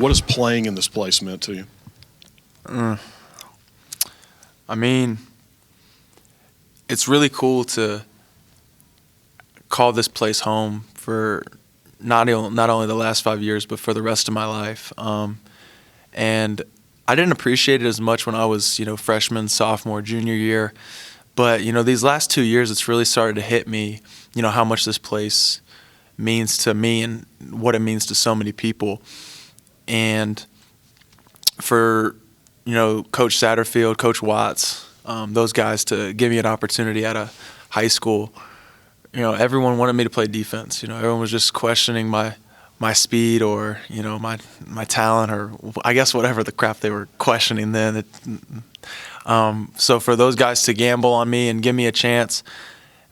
What has playing in this place meant to you? I mean, it's really cool to call this place home for not only the last 5 years, but for the rest of my life. And I didn't appreciate it as much when I was, freshman, sophomore, junior year. But, these last 2 years, it's really started to hit me, how much this place means to me and what it means to so many people. And for, Coach Satterfield, Coach Watts, those guys to give me an opportunity at a high school, everyone wanted me to play defense. Everyone was just questioning my speed or, my talent or I guess whatever the crap they were questioning then. So for those guys to gamble on me and give me a chance,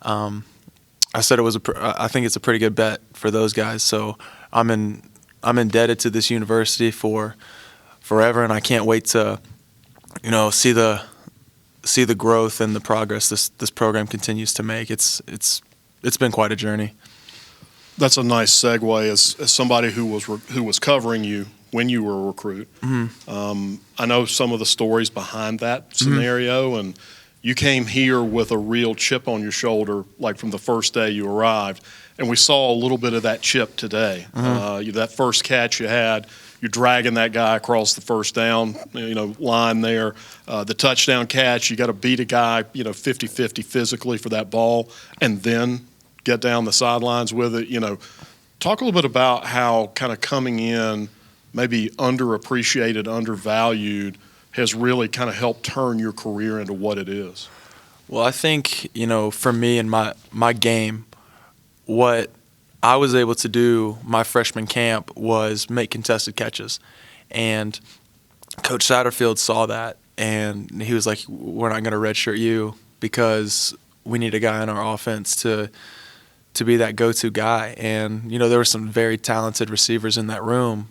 I said I think it's a pretty good bet for those guys. So I'm indebted to this university for forever, and I can't wait to, see the growth and the progress this program continues to make. It's been quite a journey. That's a nice segue as somebody who was covering you when you were a recruit. Mm-hmm. I know some of the stories behind that scenario, and you came here with a real chip on your shoulder, like from the first day you arrived, and we saw a little bit of that chip today. That first catch you had, you're dragging that guy across the first down, line there. The touchdown catch, you got to beat a guy, 50-50 physically for that ball, and then get down the sidelines with it. Talk a little bit about how kind of coming in, maybe underappreciated, undervalued, has really kind of helped turn your career into what it is. Well, I think, for me and my game, what I was able to do my freshman camp was make contested catches. And Coach Satterfield saw that, and he was like, we're not going to redshirt you because we need a guy in our offense to be that go-to guy. And, there were some very talented receivers in that room,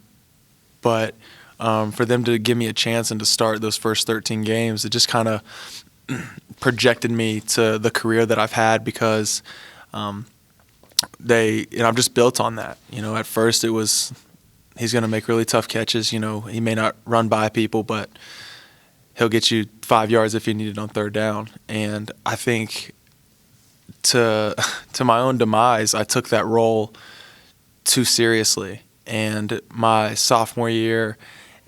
but for them to give me a chance and to start those first 13 games, it just kind of projected me to the career that I've had because I'm just built on that. At first it was he's going to make really tough catches. He may not run by people, but he'll get you 5 yards if you need it on third down. And I think to my own demise, I took that role too seriously. And my sophomore year,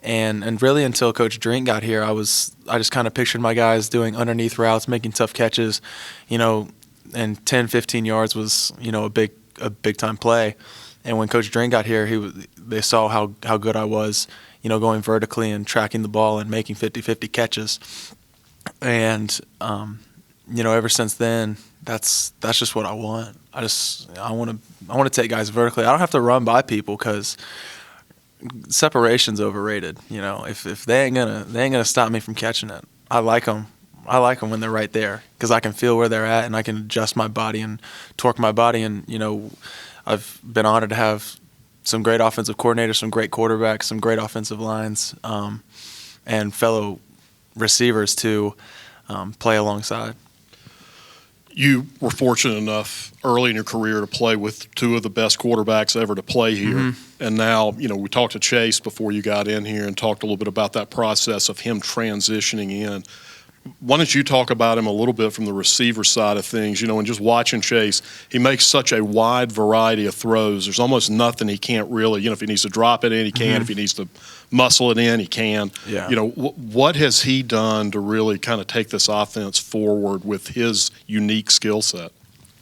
and really until Coach Drink got here, I just kind of pictured my guys doing underneath routes, making tough catches, and 10, 15 yards was, a big time play. And when Coach Drink got here, they saw how good I was, going vertically and tracking the ball and making 50-50 catches. And ever since then, that's just what I want. I want to take guys vertically. I don't have to run by people because separation's overrated. If they ain't gonna stop me from catching it. I like them when they're right there because I can feel where they're at and I can adjust my body and torque my body. And I've been honored to have some great offensive coordinators, some great quarterbacks, some great offensive lines, and fellow receivers to play alongside. You were fortunate enough early in your career to play with two of the best quarterbacks ever to play here. Mm-hmm. And now, we talked to Chase before you got in here and talked a little bit about that process of him transitioning in. Why don't you talk about him a little bit from the receiver side of things? And just watching Chase, he makes such a wide variety of throws. There's almost nothing he can't really, if he needs to drop it in, he can. Mm-hmm. If he needs to muscle it in, he can. Yeah. What has he done to really kind of take this offense forward with his unique skill set?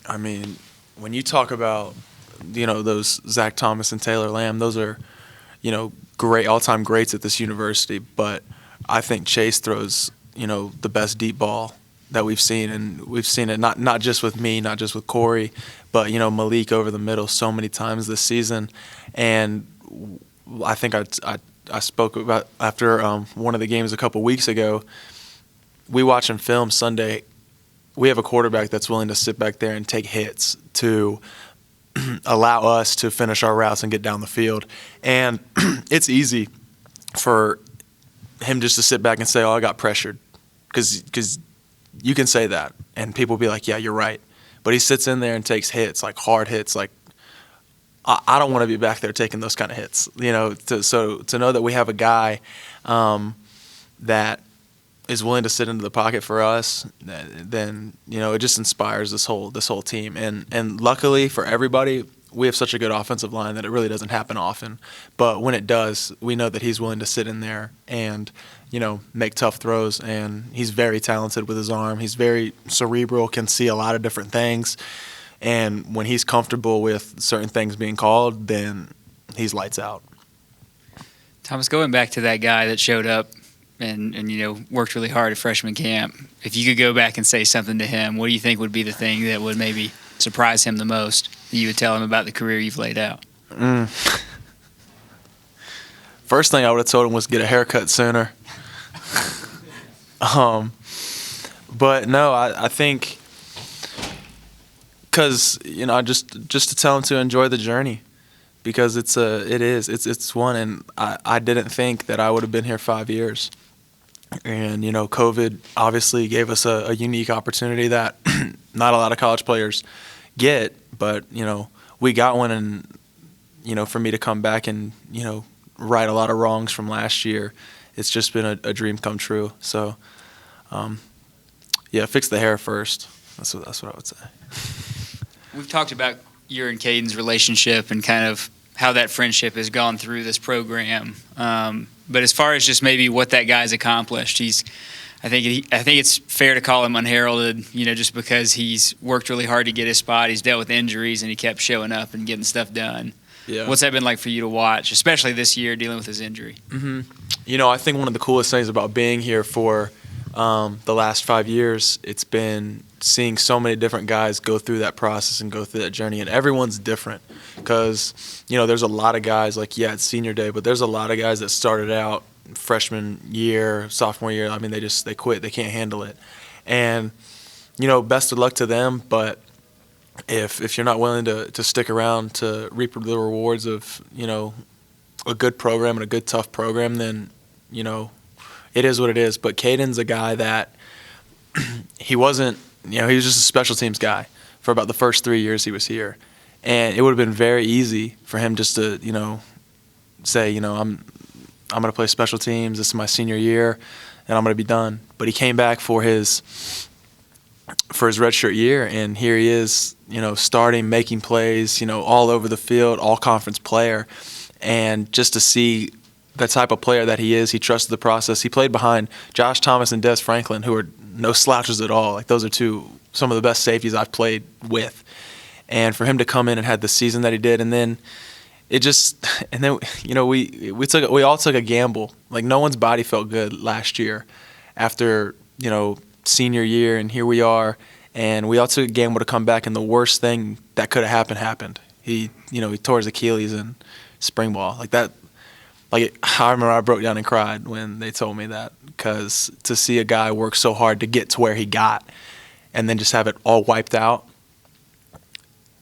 I mean, when you talk about, those Zach Thomas and Taylor Lamb, those are, great all-time greats at this university. But I think Chase throws the best deep ball that we've seen, and we've seen it not just with me, not just with Corey, but Malik over the middle so many times this season. And I think I spoke about after one of the games a couple weeks ago. We watch him film Sunday. We have a quarterback that's willing to sit back there and take hits to allow us to finish our routes and get down the field. And it's easy for him just to sit back and say, "Oh, I got pressured," because you can say that, and people will be like, "Yeah, you're right." But he sits in there and takes hits, like hard hits, like I don't want to be back there taking those kind of hits. To know that we have a guy that is willing to sit into the pocket for us, then it just inspires this whole team. And luckily for everybody, we have such a good offensive line that it really doesn't happen often. But when it does, we know that he's willing to sit in there and make tough throws. And he's very talented with his arm. He's very cerebral, can see a lot of different things. And when he's comfortable with certain things being called, then he's lights out. Thomas, going back to that guy that showed up and worked really hard at freshman camp, if you could go back and say something to him, what do you think would be the thing that would maybe surprise him the most that you would tell him about the career you've laid out? First thing I would have told him was get a haircut sooner. But no, I think because just to tell him to enjoy the journey, because it's one, and I didn't think that I would have been here 5 years. And COVID obviously gave us a unique opportunity that not a lot of college players get, but we got one. And for me to come back and right a lot of wrongs from last year, it's just been a dream come true. So fix the hair first. That's what I would say. We've talked about your and Caden's relationship and kind of how that friendship has gone through this program. But as far as just maybe what that guy's accomplished, I think it's fair to call him unheralded, just because he's worked really hard to get his spot. He's dealt with injuries, and he kept showing up and getting stuff done. Yeah. What's that been like for you to watch, especially this year dealing with his injury? Mm-hmm. I think one of the coolest things about being here for the last 5 years, it's been seeing so many different guys go through that process and go through that journey, and everyone's different because there's a lot of guys it's senior day, but there's a lot of guys that started out freshman year, sophomore year. I mean, they quit, they can't handle it, and best of luck to them. But if you're not willing to stick around to reap the rewards of a good program and a good tough program, then it is what it is. But Caden's a guy that he wasn't. He was just a special teams guy for about the first 3 years he was here. And it would have been very easy for him just to, say, I'm going to play special teams. This is my senior year, and I'm going to be done. But he came back for his redshirt year, and here he is, starting, making plays, all over the field, all-conference player. And just to see the type of player that he is, he trusted the process. He played behind Josh Thomas and Des Franklin, who are no slouches at all. Those are some of the best safeties I've played with. And for him to come in and had the season that he did, and then we all took a gamble. No one's body felt good last year after senior year, and here we are, and we all took a gamble to come back, and the worst thing that could have happened. He tore his Achilles in spring ball that. I remember I broke down and cried when they told me that, because to see a guy work so hard to get to where he got and then just have it all wiped out,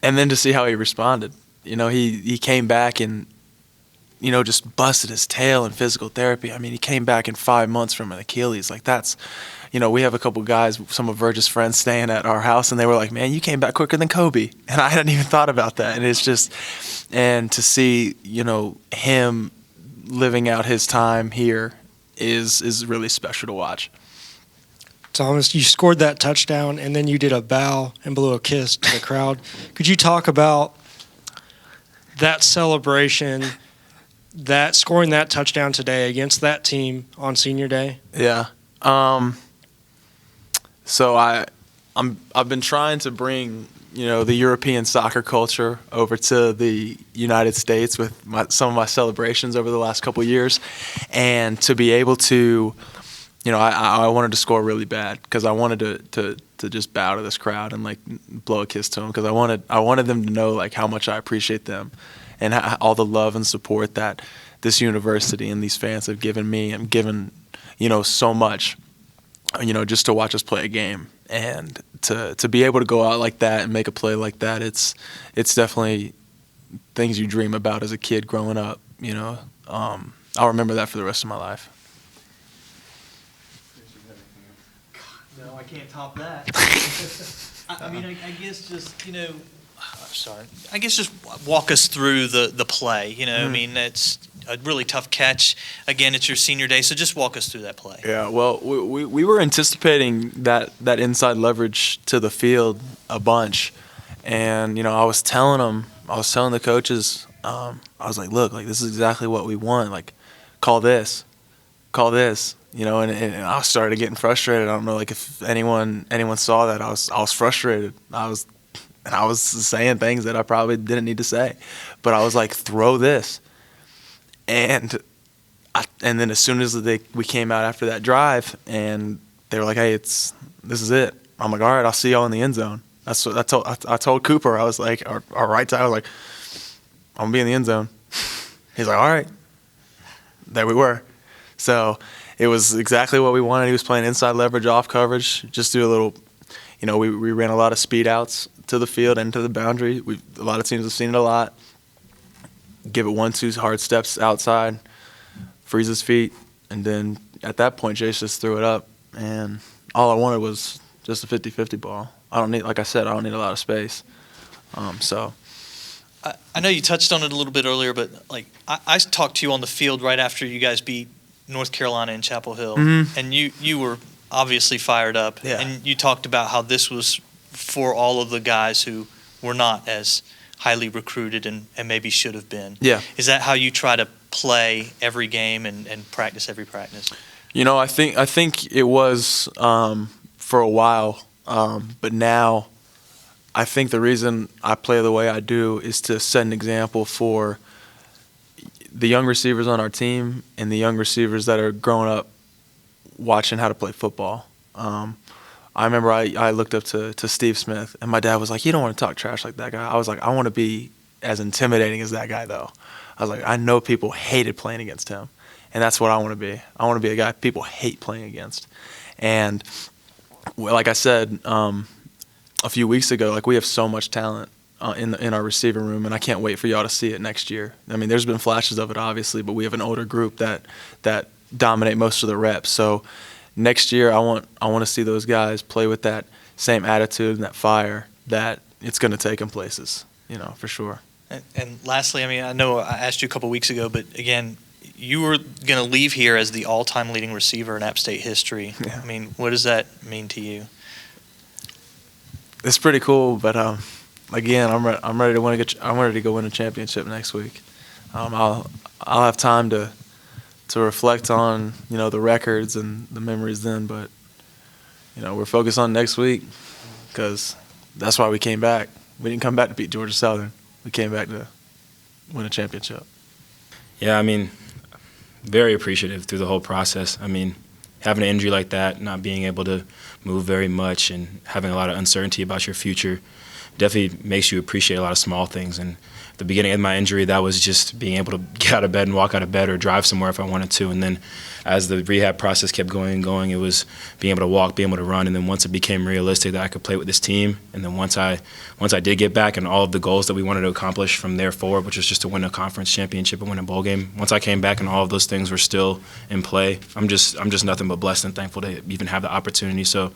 and then to see how he responded. He came back and, just busted his tail in physical therapy. I mean, he came back in 5 months from an Achilles. That's, we have a couple guys, some of Virgil's friends staying at our house, and they were like, man, you came back quicker than Kobe. And I hadn't even thought about that. And it's just, and to see, him living out his time here is really special to watch. Thomas, you scored that touchdown, and then you did a bow and blew a kiss to the crowd. Could you talk about that celebration, that scoring that touchdown today against that team on senior day? Yeah. So I've been trying to bring the European soccer culture over to the United States with some of my celebrations over the last couple of years, and to be able to, I wanted to score really bad because I wanted to just bow to this crowd and blow a kiss to them, because I wanted them to know how much I appreciate them and all the love and support that this university and these fans have given me and given so much, just to watch us play a game. And to be able to go out like that and make a play like that, it's definitely things you dream about as a kid growing up. I'll remember that for the rest of my life. No, I can't top that. I guess just sorry. I guess just walk us through the play. You know, I mean, it's a really tough catch. Again, it's your senior day, so just walk us through that play. Yeah, well, we were anticipating that inside leverage to the field a bunch, and I was telling the coaches, I was like, look, like this is exactly what we want. Like, call this, and I started getting frustrated. I don't know, like if anyone saw that. I was frustrated. I was saying things that I probably didn't need to say, but I was like, throw this. And then as soon as we came out after that drive, and they were like, "Hey, this is it." I'm like, "All right, I'll see y'all in the end zone." That's what I told Cooper. I was like, our right side, I was like, "I'm gonna be in the end zone." He's like, "All right." There we were. So it was exactly what we wanted. He was playing inside leverage, off coverage, just do a little. We ran a lot of speed outs to the field and to the boundary. A lot of teams have seen it a lot. Give it 1-2 hard steps outside, freeze his feet, and then at that point, Jace just threw it up. And all I wanted was just a 50-50 ball. Like I said, I don't need a lot of space. So I know you touched on it a little bit earlier, but like I talked to you on the field right after you guys beat North Carolina in Chapel Hill, and you were obviously fired up. Yeah. And you talked about how this was for all of the guys who were not as highly recruited and maybe should have been. Yeah. Is that how you try to play every game and practice every practice? I think it was for a while, but now I think the reason I play the way I do is to set an example for the young receivers on our team and the young receivers that are growing up watching how to play football. I remember I looked up to Steve Smith, and my dad was like, "You don't want to talk trash like that guy." I was like, "I want to be as intimidating as that guy, though." I was like, "I know people hated playing against him, and that's what I want to be. I want to be a guy people hate playing against." And like I said a few weeks ago, like we have so much talent in our receiver room, and I can't wait for y'all to see it next year. I mean, there's been flashes of it, obviously, but we have an older group that dominate most of the reps. So next year, I want to see those guys play with that same attitude and that fire that it's going to take them places, for sure. And lastly, I mean, I know I asked you a couple weeks ago, but again, you were going to leave here as the all-time leading receiver in App State history. Yeah. I mean, what does that mean to you? It's pretty cool, but again, I'm ready to go win a championship next week. I'll have time to reflect on the records and the memories then, but we're focused on next week because that's why we came back. We didn't come back to beat Georgia Southern. We came back to win a championship. Yeah, I mean, very appreciative through the whole process. I mean, having an injury like that, not being able to move very much, and having a lot of uncertainty about your future definitely makes you appreciate a lot of small things. And at the beginning of my injury, that was just being able to get out of bed and walk out of bed or drive somewhere if I wanted to. And then as the rehab process kept going and going, it was being able to walk, being able to run. And then once it became realistic that I could play with this team, and then once I did get back and all of the goals that we wanted to accomplish from there forward, which was just to win a conference championship and win a bowl game, once I came back and all of those things were still in play, I'm just nothing but blessed and thankful to even have the opportunity. So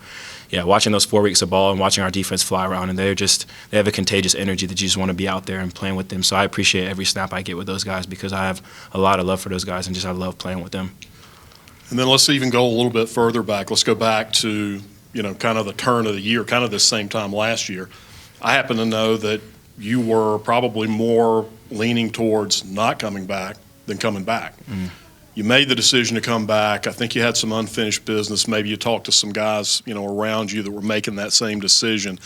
yeah, watching those 4 weeks of ball and watching our defense fly around, and they have a contagious energy that you just want to be out there and playing with them. So I appreciate every snap I get with those guys because I have a lot of love for those guys and I love playing with them. And then let's even go a little bit further back. Let's go back to, kind of the turn of the year, kind of the same time last year. I happen to know that you were probably more leaning towards not coming back than coming back. Mm-hmm. You made the decision to come back. I think you had some unfinished business. Maybe you talked to some guys, around you that were making that same decision.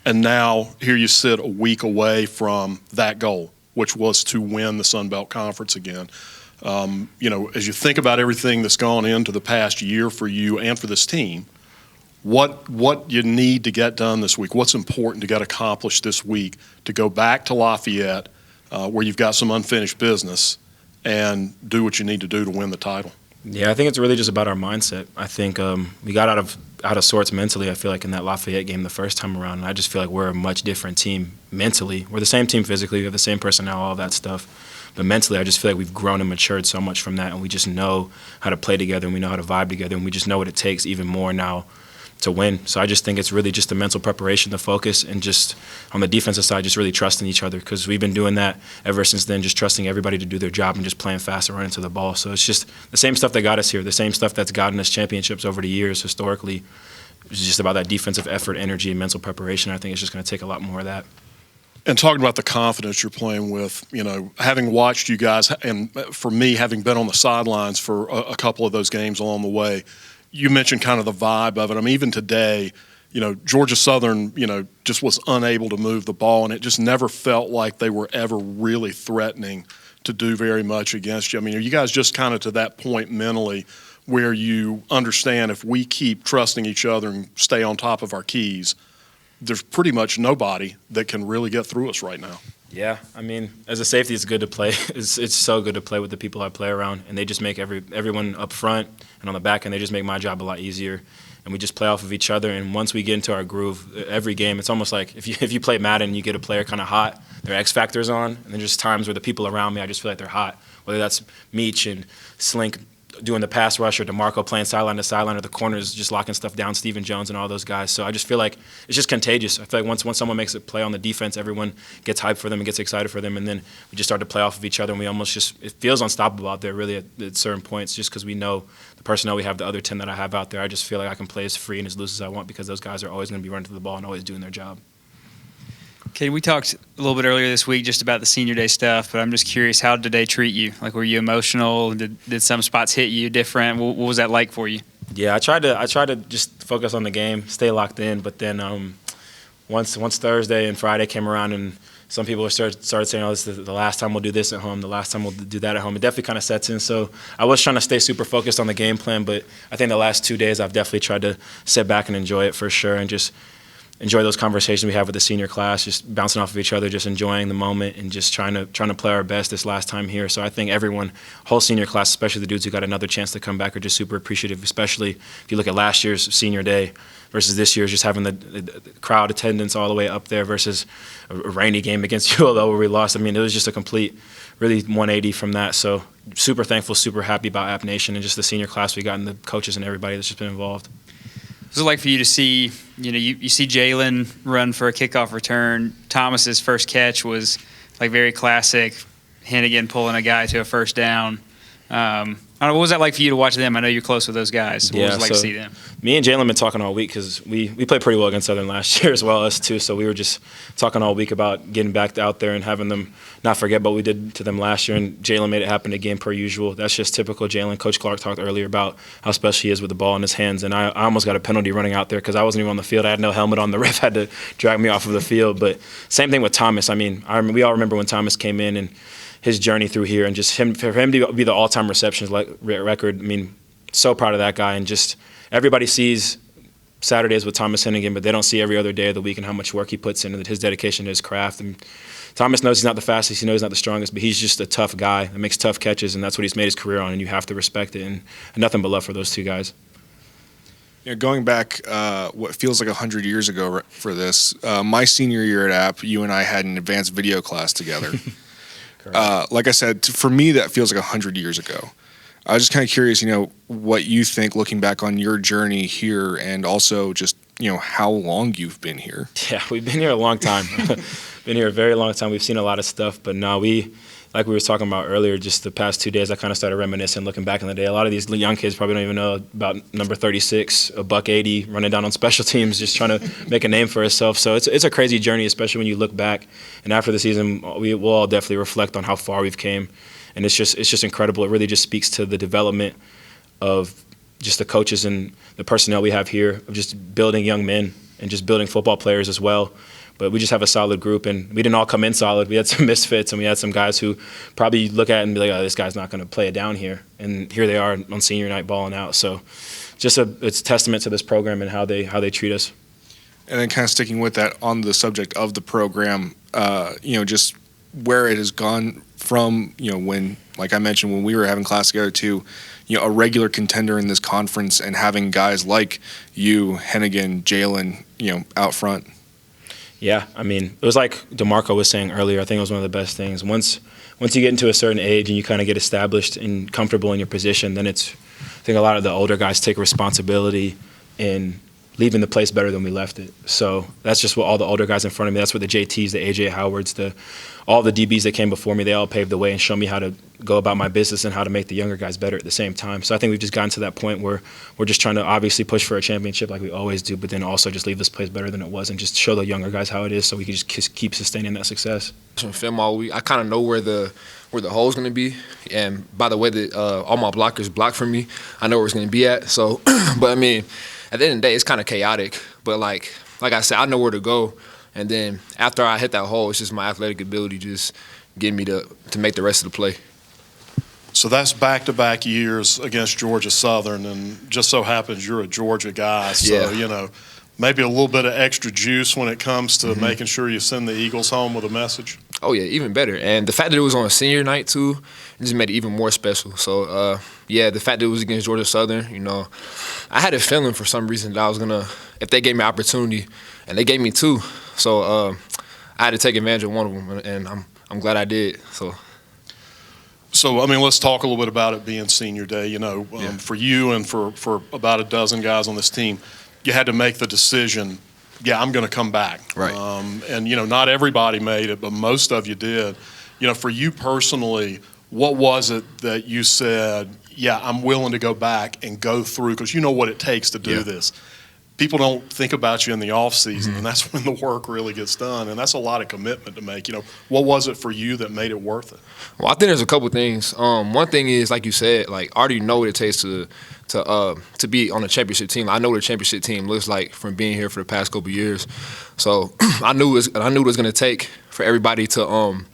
And now here you sit a week away from that goal, which was to win the Sun Belt Conference again. As you think about everything that's gone into the past year for you and for this team, what you need to get done this week, what's important to get accomplished this week to go back to Lafayette where you've got some unfinished business and do what you need to do to win the title? Yeah, I think it's really just about our mindset. I think we got out of sorts mentally, I feel like, in that Lafayette game the first time around. And I just feel like we're a much different team mentally. We're the same team physically. We have the same personnel, all of that stuff. But mentally, I just feel like we've grown and matured so much from that, and we just know how to play together, and we know how to vibe together, and we just know what it takes even more now, win. So I just think it's really just the mental preparation, the focus, and just on the defensive side, just really trusting each other, because we've been doing that ever since then, just trusting everybody to do their job and just playing fast and running to the ball. So it's just the same stuff that got us here, the same stuff that's gotten us championships over the years historically. It's just about that defensive effort, energy, and mental preparation. I think it's just going to take a lot more of that. And talking about the confidence you're playing with, having watched you guys, and for me, having been on the sidelines for a couple of those games along the way, you mentioned kind of the vibe of it. I mean, even today, Georgia Southern, just was unable to move the ball, and it just never felt like they were ever really threatening to do very much against you. I mean, are you guys just kind of to that point mentally where you understand if we keep trusting each other and stay on top of our keys, there's pretty much nobody that can really get through us right now? Yeah, I mean, as a safety, it's good to play. It's so good to play with the people I play around, and they just make everyone up front and on the back end, they just make my job a lot easier. And we just play off of each other. And once we get into our groove, every game, it's almost like if you play Madden and you get a player kind of hot, their X factor's on, and there's just times where the people around me, I just feel like they're hot. Whether that's Meach and Slink doing the pass rush, or DeMarco playing sideline to sideline, or the corners just locking stuff down, Stephen Jones and all those guys. So I just feel like it's just contagious. I feel like once someone makes a play on the defense, everyone gets hyped for them and gets excited for them, and then we just start to play off of each other, and we almost just, it feels unstoppable out there really at certain points, just because we know the personnel we have, the other 10 that I have out there. I just feel like I can play as free and as loose as I want, because those guys are always going to be running to the ball and always doing their job. Okay, we talked a little bit earlier this week just about the senior day stuff, but I'm just curious, how did today treat you? Like, were you emotional? Did some spots hit you different? What was that like for you? Yeah, I tried to just focus on the game, stay locked in. But then once Thursday and Friday came around, and some people started saying, "Oh, this is the last time we'll do this at home. The last time we'll do that at home." It definitely kind of sets in. So I was trying to stay super focused on the game plan, but I think the last 2 days I've definitely tried to sit back and enjoy it for sure, and just enjoy those conversations we have with the senior class, just bouncing off of each other, just enjoying the moment, and just trying to play our best this last time here. So I think everyone, whole senior class, especially the dudes who got another chance to come back, are just super appreciative, especially if you look at last year's senior day versus this year's, just having the crowd attendance all the way up there versus a rainy game against ULL where we lost. I mean, it was just a complete, really 180 from that. So super thankful, super happy about App Nation and just the senior class we got, and the coaches and everybody that's just been involved. What's it like for you to see, you see Jalen run for a kickoff return? Thomas's first catch was like very classic, Hennigan pulling a guy to a first down. I don't know, what was that like for you to watch them? I know you're close with those guys. So what was it like to see them? Me and Jalen have been talking all week, because we played pretty well against Southern last year as well, us too. So we were just talking all week about getting back out there and having them not forget what we did to them last year. And Jalen made it happen again per usual. That's just typical Jalen. Coach Clark talked earlier about how special he is with the ball in his hands. And I almost got a penalty running out there because I wasn't even on the field. I had no helmet on. The ref had to drag me off of the field. But same thing with Thomas. I mean, we all remember when Thomas came in and his journey through here, and just for him to be the all-time receptions record. I mean, so proud of that guy. And just everybody sees Saturdays with Thomas Hennigan, but they don't see every other day of the week and how much work he puts into his dedication to his craft. And Thomas knows he's not the fastest, he knows he's not the strongest, but he's just a tough guy that makes tough catches, and that's what he's made his career on, and you have to respect it. And nothing but love for those two guys. Going back what feels like 100 years ago for this, my senior year at App, you and I had an advanced video class together. Like I said, for me, that feels like 100 years ago. I was just kind of curious, what you think looking back on your journey here, and also just, how long you've been here. Yeah, we've been here a long time. Been here a very long time. We've seen a lot of stuff, but no, like we were talking about earlier, just the past 2 days, I kind of started reminiscing, looking back in the day. A lot of these young kids probably don't even know about number 36, a $180, running down on special teams, just trying to make a name for herself. So it's a crazy journey, especially when you look back. And after the season, we'll all definitely reflect on how far we've came. And it's just incredible. It really just speaks to the development of just the coaches and the personnel we have here, of just building young men and just building football players as well. But we just have a solid group, and we didn't all come in solid. We had some misfits, and we had some guys who probably look at it and be like, "Oh, this guy's not going to play it down here." And here they are on senior night balling out. So it's a testament to this program and how they treat us. And then kind of sticking with that, on the subject of the program, just where it has gone from, when, like I mentioned, when we were having class together, to, a regular contender in this conference, and having guys like you, Hennigan, Jalen, out front. Yeah, I mean, it was like DeMarco was saying earlier. I think it was one of the best things. Once you get into a certain age and you kind of get established and comfortable in your position, then I think a lot of the older guys take responsibility in leaving the place better than we left it. So that's just what all the older guys in front of me, that's what the JTs, the AJ Howards, all the DBs that came before me, they all paved the way and showed me how to go about my business and how to make the younger guys better at the same time. So I think we've just gotten to that point where we're just trying to obviously push for a championship like we always do, but then also just leave this place better than it was and just show the younger guys how it is so we can just keep sustaining that success. Film all week, I kind of know where the hole's going to be, and by the way that all my blockers block for me, I know where it's going to be at. So, but I mean, at the end of the day, it's kind of chaotic. But like I said, I know where to go. And then after I hit that hole, it's just my athletic ability just getting me to make the rest of the play. So that's back-to-back years against Georgia Southern, and just so happens you're a Georgia guy. So, Yeah. Maybe a little bit of extra juice when it comes to making sure you send the Eagles home with a message. Oh, yeah, even better. And the fact that it was on a senior night, too, it just made it even more special. So, the fact that it was against Georgia Southern, I had a feeling for some reason that I was going to, if they gave me an opportunity, and they gave me two. So, I had to take advantage of one of them, and I'm glad I did. So, I mean, let's talk a little bit about it being senior day. For you and for about a dozen guys on this team, you had to make the decision, I'm going to come back. Right. And, not everybody made it, but most of you did. For you personally, what was it that you said, I'm willing to go back and go through, because you know what it takes to do this. People don't think about you in the off season, and that's when the work really gets done, and that's a lot of commitment to make. What was it for you that made it worth it? Well, I think there's a couple things. One thing is, like you said, I already know what it takes to be on a championship team. I know what a championship team looks like from being here for the past couple of years. So I knew it was going to take for everybody to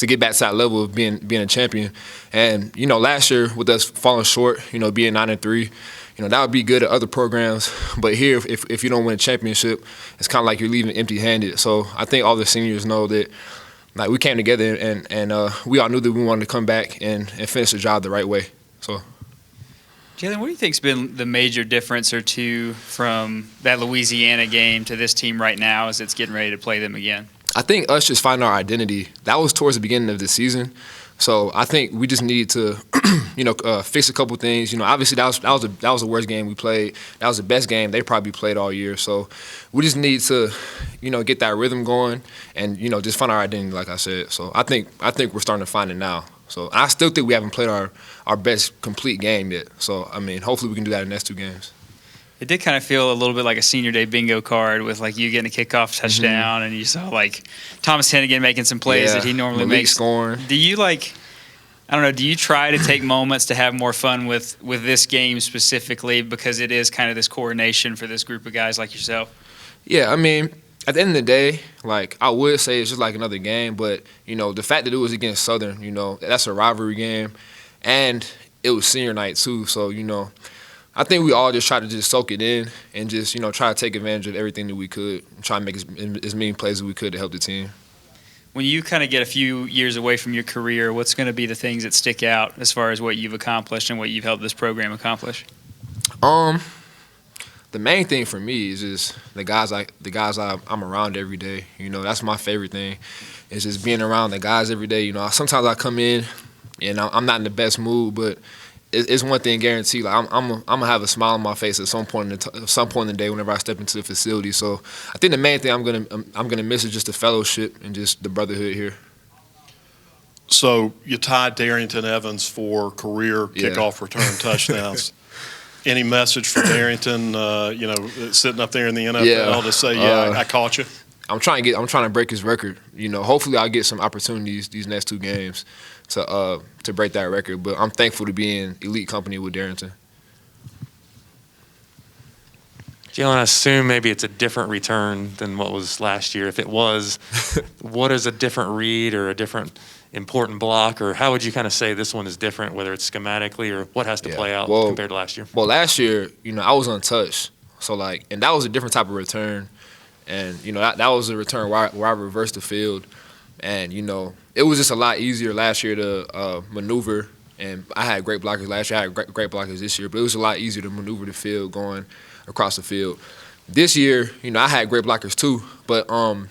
get back to that level of being a champion. And last year with us falling short, being 9-3. That would be good at other programs, but here, if you don't win a championship, it's kind of like you're leaving empty-handed. So I think all the seniors know that, we came together and we all knew that we wanted to come back and finish the job the right way. So, Jalen, what do you think's been the major difference or two from that Louisiana game to this team right now as it's getting ready to play them again? I think us just finding our identity. That was towards the beginning of the season. So I think we just needed to, fix a couple things. Obviously that was the worst game we played. That was the best game they probably played all year. So we just need to, get that rhythm going and just find our identity, like I said. So I think we're starting to find it now. So I still think we haven't played our best complete game yet. So I mean, hopefully we can do that in the next two games. It did kind of feel a little bit like a senior day bingo card with you getting a kickoff touchdown, and you saw Thomas Hennigan making some plays that he normally makes. Scoring. Do you do you try to take moments to have more fun with this game specifically because it is kind of this coronation for this group of guys like yourself? Yeah, I mean, at the end of the day, I would say it's just like another game, but the fact that it was against Southern, that's a rivalry game, and it was senior night too, so I think we all just tried to just soak it in and just, try to take advantage of everything that we could and try to make as many plays as we could to help the team. When you kind of get a few years away from your career, what's going to be the things that stick out as far as what you've accomplished and what you've helped this program accomplish? The main thing for me is just the guys I'm around every day. That's my favorite thing. Is just being around the guys every day. Sometimes I come in and I'm not in the best mood, but it's one thing guaranteed. I'm gonna have a smile on my face at some point in the day whenever I step into the facility. So I think the main thing I'm gonna miss is just the fellowship and just the brotherhood here. So you tied Darrington Evans for career kickoff return touchdowns. Any message for Darrington? Sitting up there in the NFL to say, I caught you. I'm trying to break his record. Hopefully I'll get some opportunities these next two games to break that record. But I'm thankful to be in elite company with Darrington. Jalen, I assume maybe it's a different return than what was last year. If it was, what is a different read or a different important block, or how would you kind of say this one is different, whether it's schematically or what has to play out compared to last year? Well, last year, I was untouched. So, and that was a different type of return. And, that was a return where I reversed the field. And, it was just a lot easier last year to maneuver. And I had great blockers last year. I had great blockers this year. But it was a lot easier to maneuver the field going across the field. This year, I had great blockers too. But, I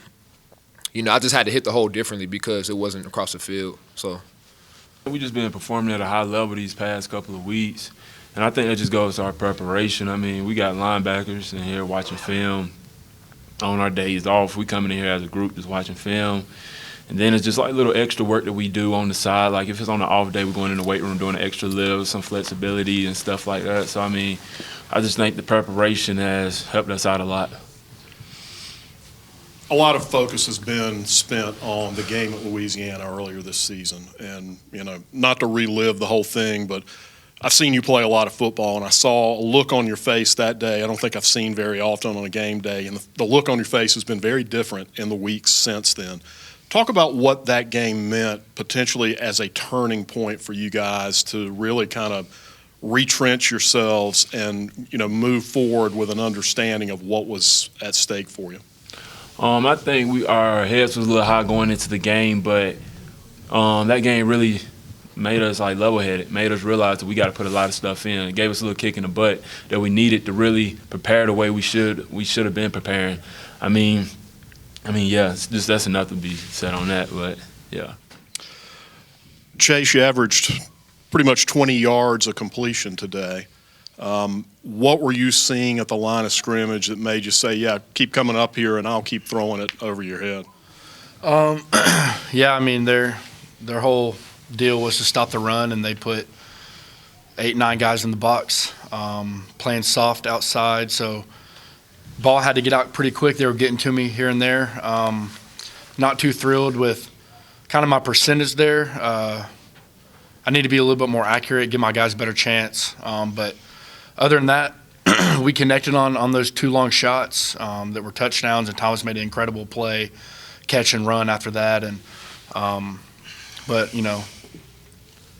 just had to hit the hole differently because it wasn't across the field. So we just been performing at a high level these past couple of weeks. And I think that just goes to our preparation. I mean, we got linebackers in here watching film on our days off. We come in here as a group just watching film. And then it's just like little extra work that we do on the side. Like if it's on the off day, we're going in the weight room doing an extra lift, some flexibility and stuff like that. So, I mean, I just think the preparation has helped us out a lot. A lot of focus has been spent on the game at Louisiana earlier this season. And, not to relive the whole thing, but I've seen you play a lot of football, and I saw a look on your face that day I don't think I've seen very often on a game day. And the look on your face has been very different in the weeks since then. Talk about what that game meant potentially as a turning point for you guys to really kind of retrench yourselves and, move forward with an understanding of what was at stake for you. I think our heads was a little high going into the game, but that game really made us like level-headed, made us realize that we got to put a lot of stuff in. It gave us a little kick in the butt that we needed to really prepare the way we should have been preparing. I mean, yeah, that's enough to be said on that, but yeah. Chase, you averaged pretty much 20 yards of completion today. What were you seeing at the line of scrimmage that made you say, yeah, keep coming up here and I'll keep throwing it over your head? Yeah, I mean, their whole deal was to stop the run, and they put 8-9 guys in the box, playing soft outside, so ball had to get out pretty quick. They were getting to me here and there. Not too thrilled with kind of my percentage there. I need to be a little bit more accurate, give my guys a better chance. But other than that, we connected on those 2 long shots that were touchdowns, and Thomas made an incredible play, catch and run after that. And but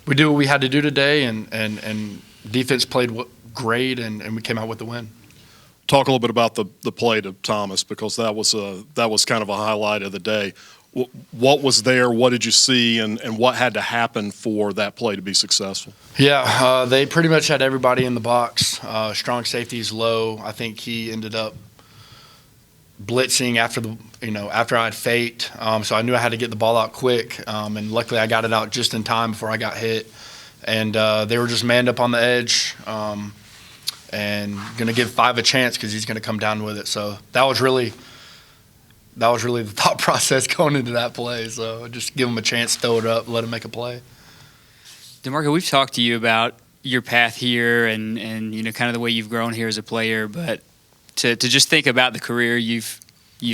we did what we had to do today, and defense played great, and we came out with the win. Talk a little bit about the play to Thomas, because that was kind of a highlight of the day. What was there? What did you see? And what had to happen for that play to be successful? Yeah, they pretty much had everybody in the box. Strong safeties low. I think he ended up blitzing after I had faked. So I knew I had to get the ball out quick. And luckily I got it out just in time before I got hit. And they were just manned up on the edge. And going to give 5 a chance because he's going to come down with it. So that was really the thought process going into that play. So just give him a chance, throw it up, let him make a play. DeMarco, we've talked to you about your path here and kind of the way you've grown here as a player, but to just think about the career you've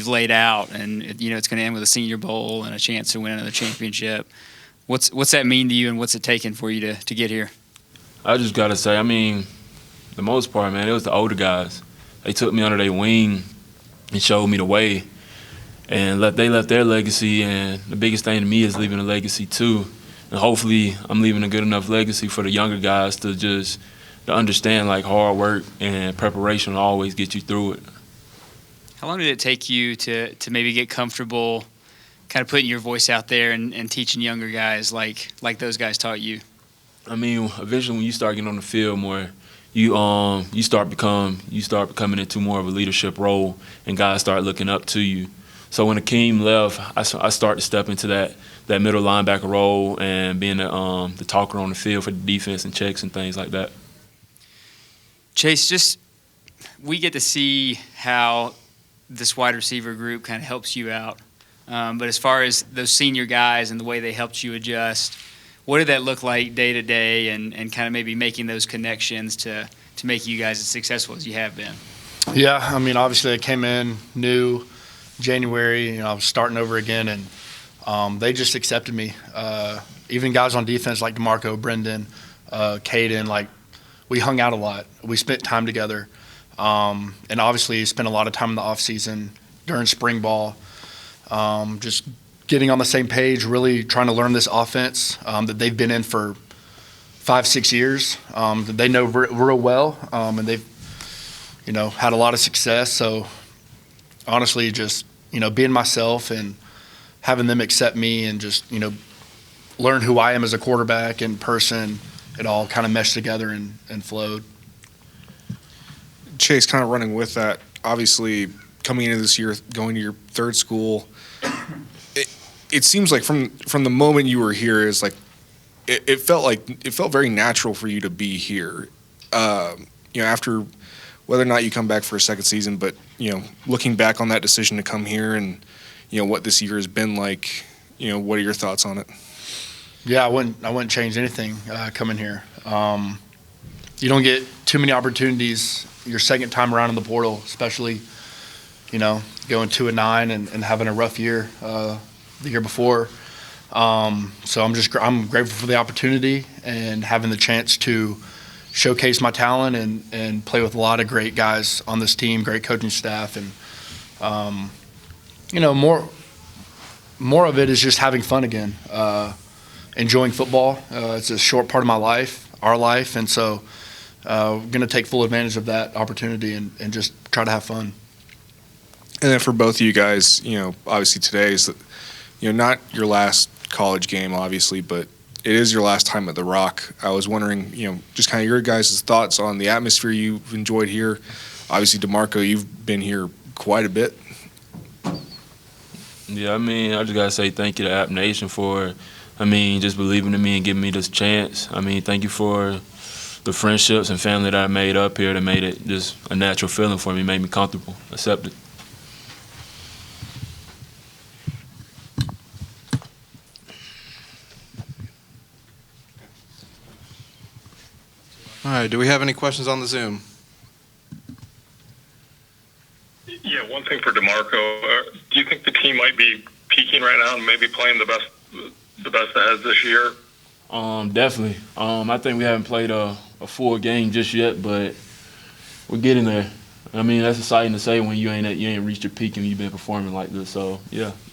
laid out, and it's going to end with a Senior Bowl and a chance to win another championship. What's that mean to you, and what's it taken for you to get here? I just got to say, the most part, man, it was the older guys. They took me under their wing and showed me the way. And they left their legacy, and the biggest thing to me is leaving a legacy too. And hopefully I'm leaving a good enough legacy for the younger guys to understand like hard work and preparation will always get you through it. How long did it take you to maybe get comfortable kind of putting your voice out there and teaching younger guys like those guys taught you? Eventually when you start getting on the field more, you start becoming into more of a leadership role, and guys start looking up to you. So when Akeem left, I started to step into that middle linebacker role and being the talker on the field for the defense and checks and things like that. Chase, we get to see how this wide receiver group kind of helps you out. But as far as those senior guys and the way they helped you adjust, what did that look like day to day, and kind of maybe making those connections to make you guys as successful as you have been? Yeah, obviously I came in new January, I was starting over again, and they just accepted me. Even guys on defense like DeMarco, Brendan, Caden, we hung out a lot. We spent time together, and obviously spent a lot of time in the off season during spring ball, just getting on the same page, really trying to learn this offense that they've been in for 5-6 years, that they know real well, and they've had a lot of success. So honestly, just being myself and having them accept me, and just learn who I am as a quarterback and person, it all kind of meshed together and flowed. Chase, kind of running with that, obviously coming into this year, going to your third school, it seems like from the moment you were here, is like it felt very natural for you to be here. after whether or not you come back for a second season, but looking back on that decision to come here and what this year has been like, what are your thoughts on it? Yeah, I wouldn't change anything coming here. You don't get too many opportunities your second time around in the portal, especially going 2-9 and having a rough year the year before. So I'm grateful for the opportunity and having the chance to showcase my talent and play with a lot of great guys on this team, great coaching staff, and more of it is just having fun again, enjoying football. It's a short part of my life, our life, and so we're going to take full advantage of that opportunity and just try to have fun. And then for both of you guys, obviously today is not your last college game, obviously, but it is your last time at the Rock. I was wondering, just kind of your guys' thoughts on the atmosphere you've enjoyed here. Obviously, DeMarco, you've been here quite a bit. Yeah, I just got to say thank you to App Nation for, just believing in me and giving me this chance. Thank you for the friendships and family that I made up here that made it just a natural feeling for me, made me comfortable, accepted. All right, do we have any questions on the Zoom? Yeah, one thing for DeMarco. Do you think the team might be peaking right now and maybe playing the best it has this year? Definitely. I think we haven't played a full game just yet, but we're getting there. That's exciting to say when you ain't reached your peak and you've been performing like this. So yeah,